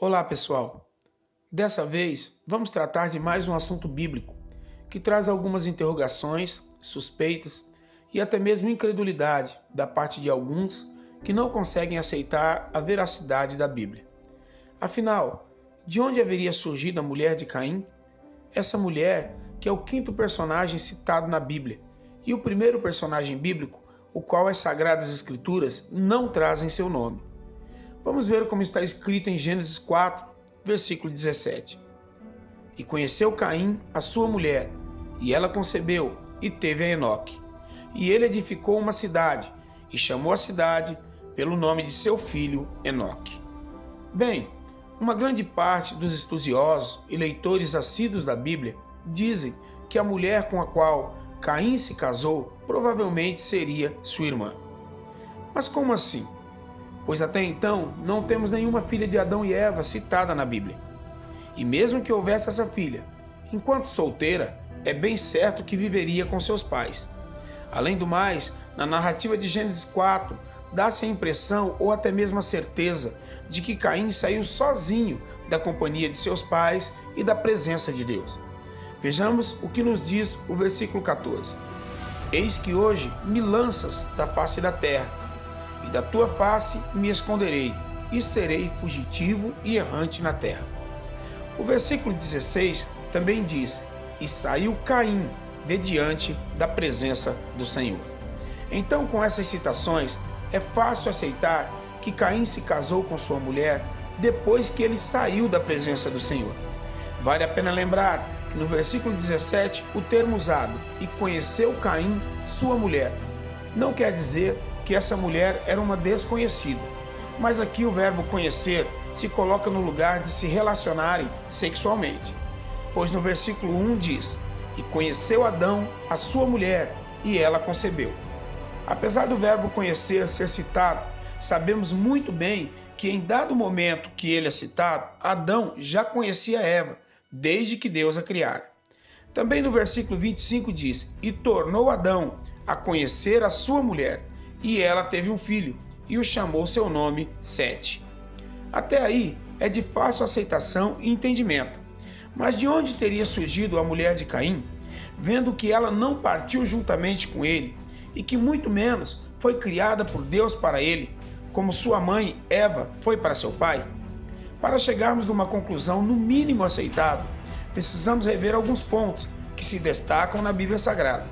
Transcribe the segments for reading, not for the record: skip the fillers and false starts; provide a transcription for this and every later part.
Olá, pessoal! Dessa vez, vamos tratar de mais um assunto bíblico que traz algumas interrogações, suspeitas e até mesmo incredulidade da parte de alguns que não conseguem aceitar a veracidade da Bíblia. Afinal, de onde haveria surgido a mulher de Caim? Essa mulher que é o quinto personagem citado na Bíblia e o primeiro personagem bíblico, o qual as Sagradas Escrituras não trazem seu nome. Vamos ver como está escrito em Gênesis 4, versículo 17. E conheceu Caim a sua mulher, e ela concebeu, e teve a Enoque. E ele edificou uma cidade, e chamou a cidade pelo nome de seu filho Enoque. Bem, uma grande parte dos estudiosos e leitores assíduos da Bíblia dizem que a mulher com a qual Caim se casou provavelmente seria sua irmã. Mas como assim? Pois até então não temos nenhuma filha de Adão e Eva citada na Bíblia. E mesmo que houvesse essa filha, enquanto solteira, é bem certo que viveria com seus pais. Além do mais, na narrativa de Gênesis 4, dá-se a impressão ou até mesmo a certeza de que Caim saiu sozinho da companhia de seus pais e da presença de Deus. Vejamos o que nos diz o versículo 14. Eis que hoje me lanças da face da terra, e da tua face me esconderei, e serei fugitivo e errante na terra. O versículo 16 também diz, e saiu Caim de diante da presença do Senhor. Então, com essas citações, é fácil aceitar que Caim se casou com sua mulher depois que ele saiu da presença do Senhor. Vale a pena lembrar que no versículo 17, o termo usado, e conheceu Caim sua mulher, não quer dizer que essa mulher era uma desconhecida, mas aqui o verbo conhecer se coloca no lugar de se relacionarem sexualmente, pois no versículo 1 diz, e conheceu Adão a sua mulher, e ela concebeu. Apesar do verbo conhecer ser citado, sabemos muito bem que em dado momento que ele é citado, Adão já conhecia Eva, desde que Deus a criara. Também no versículo 25 diz, e tornou Adão a conhecer a sua mulher, e ela teve um filho, e o chamou seu nome Sete. Até aí é de fácil aceitação e entendimento. Mas de onde teria surgido a mulher de Caim, vendo que ela não partiu juntamente com ele, e que muito menos foi criada por Deus para ele, como sua mãe Eva foi para seu pai? Para chegarmos numa conclusão no mínimo aceitável, precisamos rever alguns pontos que se destacam na Bíblia Sagrada.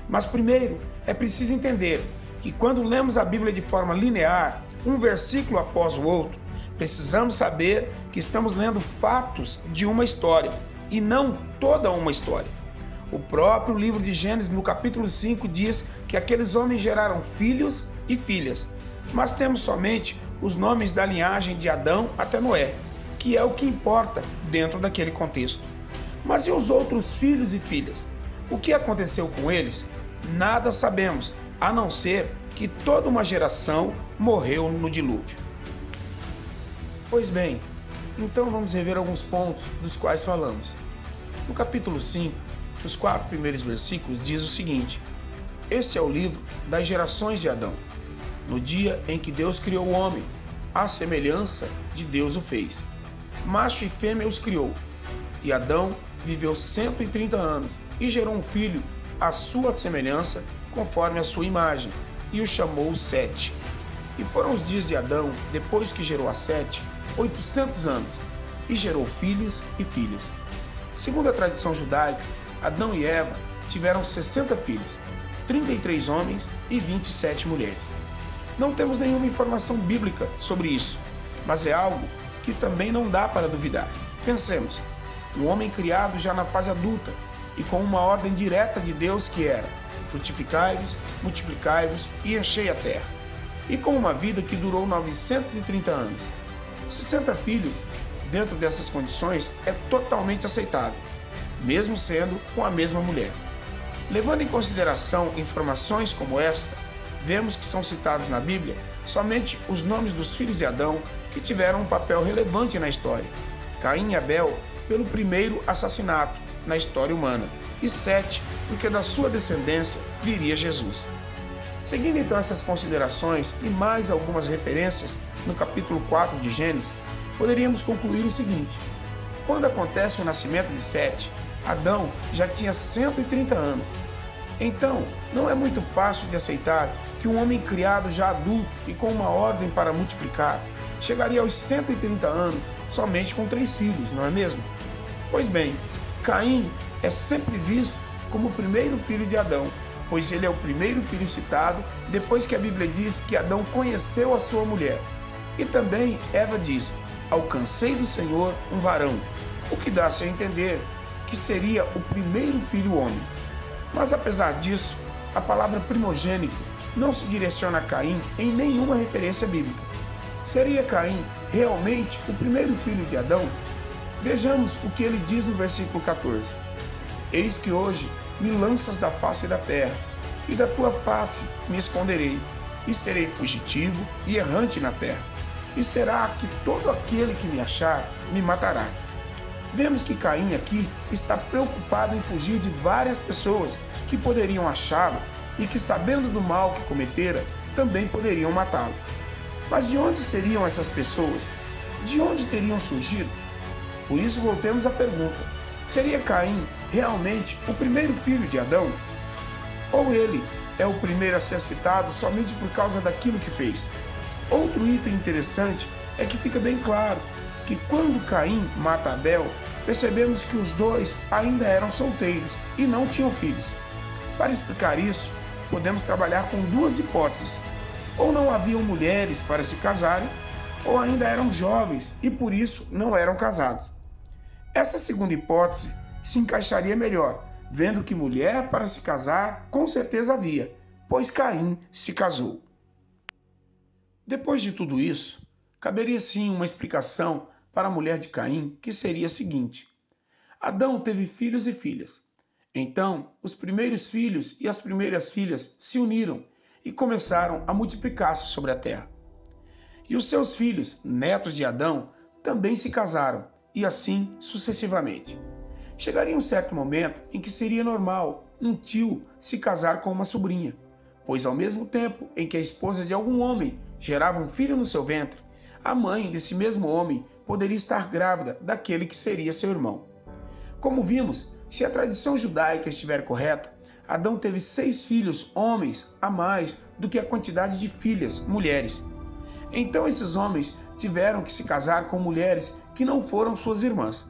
Mas primeiro é preciso entender que quando lemos a Bíblia de forma linear, um versículo após o outro, precisamos saber que estamos lendo fatos de uma história e não toda uma história. O próprio livro de Gênesis, no capítulo 5, diz que aqueles homens geraram filhos e filhas, mas temos somente os nomes da linhagem de Adão até Noé, que é o que importa dentro daquele contexto. Mas e os outros filhos e filhas? O que aconteceu com eles? Nada sabemos, a não ser que toda uma geração morreu no dilúvio. Pois bem, então vamos rever alguns pontos dos quais falamos. No capítulo 5, os 4 primeiros versículos, diz o seguinte, este é o livro das gerações de Adão, no dia em que Deus criou o homem, à semelhança de Deus o fez. Macho e fêmea os criou, e Adão viveu 130 anos e gerou um filho à sua semelhança, conforme a sua imagem, e o chamou Sete. E foram os dias de Adão, depois que gerou a Sete, 800 anos, e gerou filhos e filhas. Segundo a tradição judaica, Adão e Eva tiveram 60 filhos, 33 homens e 27 mulheres. Não temos nenhuma informação bíblica sobre isso, mas é algo que também não dá para duvidar. Pensemos, um homem criado já na fase adulta e com uma ordem direta de Deus que era frutificai-vos, multiplicai-vos e enchei a terra. E com uma vida que durou 930 anos. 60 filhos, dentro dessas condições, é totalmente aceitável, mesmo sendo com a mesma mulher. Levando em consideração informações como esta, vemos que são citados na Bíblia somente os nomes dos filhos de Adão que tiveram um papel relevante na história. Caim e Abel, pelo primeiro assassinato na história humana, e Sete, porque da sua descendência viria Jesus. Seguindo então essas considerações e mais algumas referências no capítulo 4 de Gênesis, poderíamos concluir o seguinte: quando acontece o nascimento de Sete, Adão já tinha 130 anos. Então, não é muito fácil de aceitar que um homem criado já adulto e com uma ordem para multiplicar chegaria aos 130 anos somente com 3 filhos, não é mesmo? Pois bem, Caim é sempre visto como o primeiro filho de Adão, pois ele é o primeiro filho citado depois que a Bíblia diz que Adão conheceu a sua mulher. E também Eva diz: alcancei do Senhor um varão, o que dá-se a entender que seria o primeiro filho homem. Mas apesar disso, a palavra primogênito não se direciona a Caim em nenhuma referência bíblica. Seria Caim realmente o primeiro filho de Adão? Vejamos o que ele diz no versículo 14. Eis que hoje me lanças da face da terra, e da tua face me esconderei, e serei fugitivo e errante na terra. E será que todo aquele que me achar me matará. Vemos que Caim aqui está preocupado em fugir de várias pessoas que poderiam achá-lo e que, sabendo do mal que cometera, também poderiam matá-lo. Mas de onde seriam essas pessoas? De onde teriam surgido? Por isso voltemos à pergunta: seria Caim realmente o primeiro filho de Adão? Ou ele é o primeiro a ser citado somente por causa daquilo que fez? Outro item interessante é que fica bem claro que quando Caim mata Abel, percebemos que os dois ainda eram solteiros e não tinham filhos. Para explicar isso, podemos trabalhar com duas hipóteses: ou não haviam mulheres para se casarem, ou ainda eram jovens e por isso não eram casados. Essa segunda hipótese se encaixaria melhor, vendo que mulher para se casar com certeza havia, pois Caim se casou. Depois de tudo isso, caberia sim uma explicação para a mulher de Caim, que seria a seguinte: Adão teve filhos e filhas. Então, os primeiros filhos e as primeiras filhas se uniram e começaram a multiplicar-se sobre a terra. E os seus filhos, netos de Adão, também se casaram, e assim sucessivamente. Chegaria um certo momento em que seria normal um tio se casar com uma sobrinha, pois ao mesmo tempo em que a esposa de algum homem gerava um filho no seu ventre, a mãe desse mesmo homem poderia estar grávida daquele que seria seu irmão. Como vimos, se a tradição judaica estiver correta, Adão teve 6 filhos homens a mais do que a quantidade de filhas mulheres. Então esses homens tiveram que se casar com mulheres que não foram suas irmãs.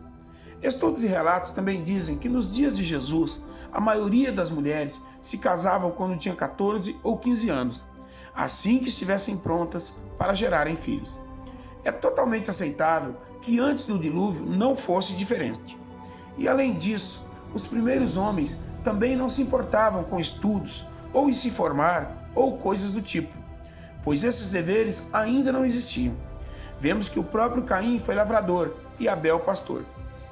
Estudos e relatos também dizem que nos dias de Jesus, a maioria das mulheres se casavam quando tinham 14 ou 15 anos, assim que estivessem prontas para gerarem filhos. É totalmente aceitável que antes do dilúvio não fosse diferente. E além disso, os primeiros homens também não se importavam com estudos, ou em se formar, ou coisas do tipo, pois esses deveres ainda não existiam. Vemos que o próprio Caim foi lavrador e Abel pastor.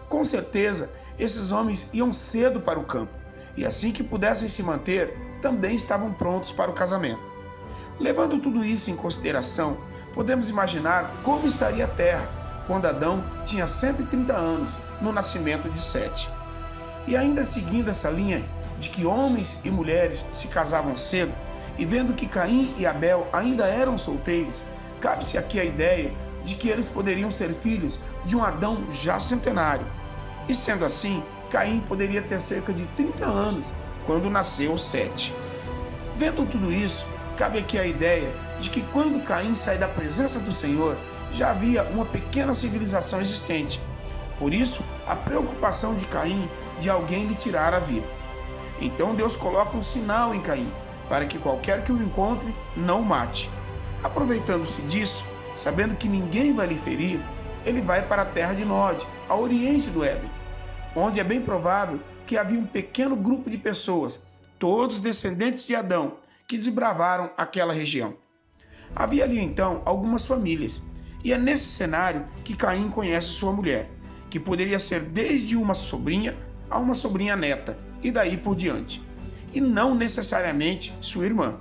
Com certeza, esses homens iam cedo para o campo, e assim que pudessem se manter, também estavam prontos para o casamento. Levando tudo isso em consideração, podemos imaginar como estaria a terra quando Adão tinha 130 anos no nascimento de Sete. E ainda seguindo essa linha de que homens e mulheres se casavam cedo, e vendo que Caim e Abel ainda eram solteiros, cabe-se aqui a ideia de que eles poderiam ser filhos de um Adão já centenário. E sendo assim, Caim poderia ter cerca de 30 anos quando nasceu Sete. Vendo tudo isso, cabe aqui a ideia de que quando Caim sai da presença do Senhor, já havia uma pequena civilização existente. Por isso, a preocupação de Caim de alguém lhe tirar a vida. Então Deus coloca um sinal em Caim, para que qualquer que o encontre não o mate. Aproveitando-se disso, sabendo que ninguém vai lhe ferir, ele vai para a terra de Nod, a oriente do Éden, onde é bem provável que havia um pequeno grupo de pessoas, todos descendentes de Adão, que desbravaram aquela região. Havia ali então algumas famílias, e é nesse cenário que Caim conhece sua mulher, que poderia ser desde uma sobrinha a uma sobrinha neta, e daí por diante, e não necessariamente sua irmã.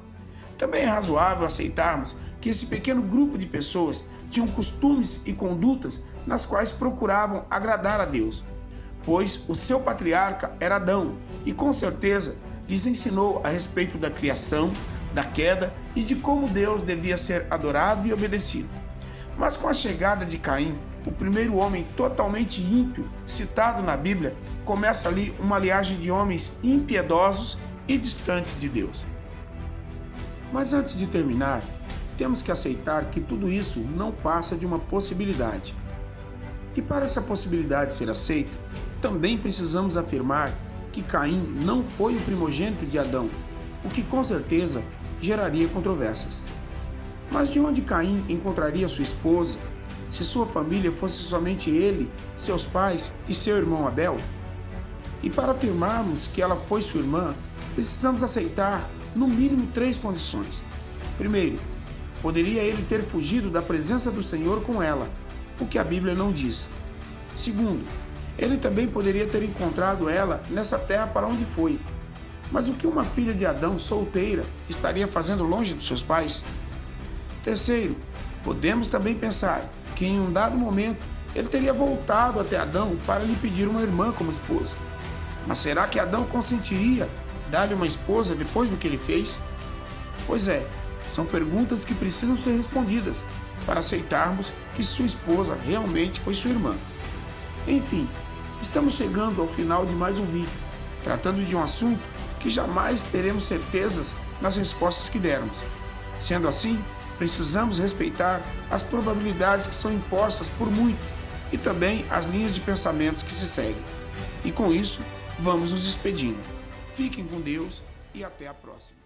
Também é razoável aceitarmos que esse pequeno grupo de pessoas tinham costumes e condutas nas quais procuravam agradar a Deus, pois o seu patriarca era Adão, e com certeza lhes ensinou a respeito da criação, da queda e de como Deus devia ser adorado e obedecido. Mas com a chegada de Caim, o primeiro homem totalmente ímpio citado na Bíblia, começa ali uma linhagem de homens impiedosos e distantes de Deus. Mas antes de terminar, temos que aceitar que tudo isso não passa de uma possibilidade. E para essa possibilidade ser aceita, também precisamos afirmar que Caim não foi o primogênito de Adão, o que com certeza geraria controvérsias. Mas de onde Caim encontraria sua esposa, se sua família fosse somente ele, seus pais e seu irmão Abel? E para afirmarmos que ela foi sua irmã, precisamos aceitar no mínimo 3 condições. Primeiro, poderia ele ter fugido da presença do Senhor com ela, o que a Bíblia não diz. Segundo, ele também poderia ter encontrado ela nessa terra para onde foi. Mas o que uma filha de Adão solteira estaria fazendo longe dos seus pais? Terceiro, podemos também pensar que em um dado momento ele teria voltado até Adão para lhe pedir uma irmã como esposa. Mas será que Adão consentiria dar-lhe uma esposa depois do que ele fez? Pois é, são perguntas que precisam ser respondidas para aceitarmos que sua esposa realmente foi sua irmã. Enfim, estamos chegando ao final de mais um vídeo, tratando de um assunto que jamais teremos certezas nas respostas que dermos. Sendo assim, precisamos respeitar as probabilidades que são impostas por muitos e também as linhas de pensamentos que se seguem. E com isso, vamos nos despedindo. Fiquem com Deus e até a próxima.